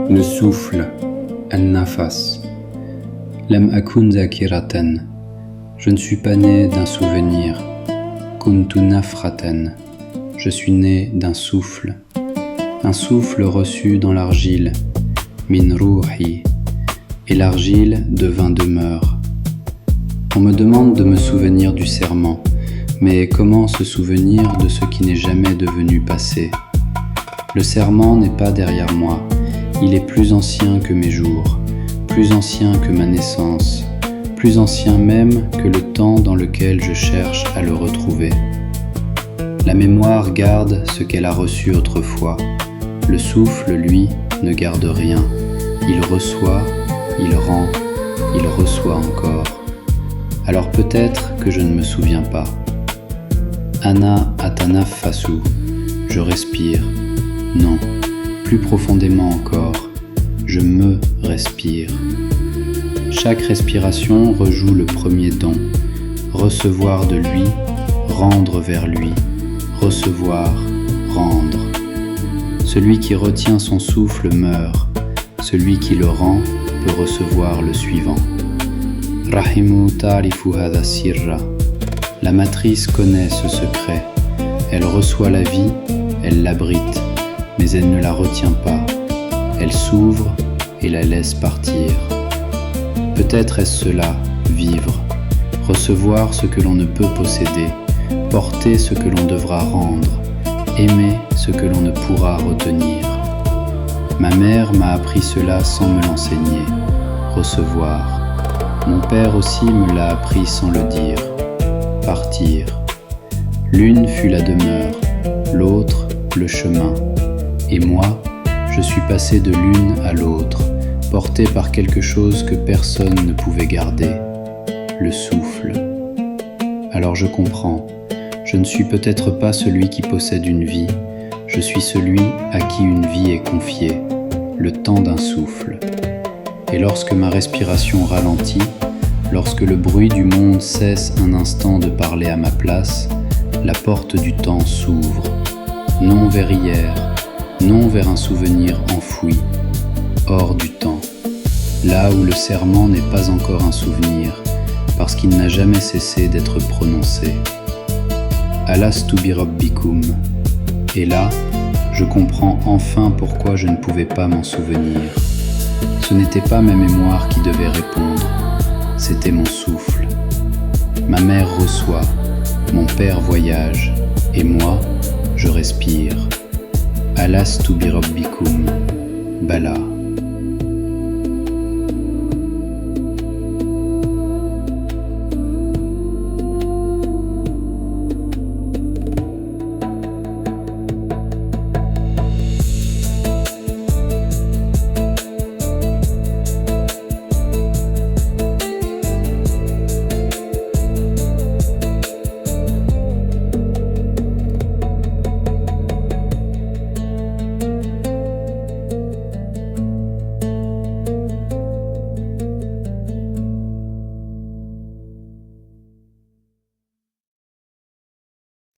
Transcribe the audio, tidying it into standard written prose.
Le souffle, al-nafas. Lam akun zakiratan. Je ne suis pas né d'un souvenir. Kuntu nafratan. Je suis né d'un souffle. Un souffle reçu dans l'argile. Min ruhi. Et l'argile devint demeure. On me demande de me souvenir du serment, mais comment se souvenir de ce qui n'est jamais devenu passé? Le serment n'est pas derrière moi, il est plus ancien que mes jours, plus ancien que ma naissance, plus ancien même que le temps dans lequel je cherche à le retrouver. La mémoire garde ce qu'elle a reçu autrefois, le souffle, lui, ne garde rien, il reçoit, il rend, il reçoit encore. Alors peut-être que je ne me souviens pas. Ana atanaffasu, je respire. Non, plus profondément encore, je me respire. Chaque respiration rejoue le premier don, recevoir de lui, rendre vers lui, recevoir, rendre. Celui qui retient son souffle meurt, celui qui le rend peut recevoir le suivant. Rahimu ta'rifu hadha sirra. La matrice connaît ce secret. Elle reçoit la vie, elle l'abrite, mais elle ne la retient pas. Elle s'ouvre et la laisse partir. Peut-être est-ce cela, vivre, recevoir ce que l'on ne peut posséder, porter ce que l'on devra rendre, aimer ce que l'on ne pourra retenir. Ma mère m'a appris cela sans me l'enseigner, recevoir. Mon père aussi me l'a appris sans le dire, partir. L'une fut la demeure, l'autre le chemin. Et moi, je suis passé de l'une à l'autre, porté par quelque chose que personne ne pouvait garder, le souffle. Alors je comprends, je ne suis peut-être pas celui qui possède une vie, je suis celui à qui une vie est confiée, le temps d'un souffle. Et lorsque ma respiration ralentit, lorsque le bruit du monde cesse un instant de parler à ma place, la porte du temps s'ouvre, non vers hier, non vers un souvenir enfoui, hors du temps, là où le serment n'est pas encore un souvenir, parce qu'il n'a jamais cessé d'être prononcé. Alastu bi rabbikum. Et là, je comprends enfin pourquoi je ne pouvais pas m'en souvenir. Ce n'était pas ma mémoire qui devait répondre, c'était mon souffle. Ma mère reçoit, mon père voyage, et moi, je respire. Alastu bi rabbikum. Bala.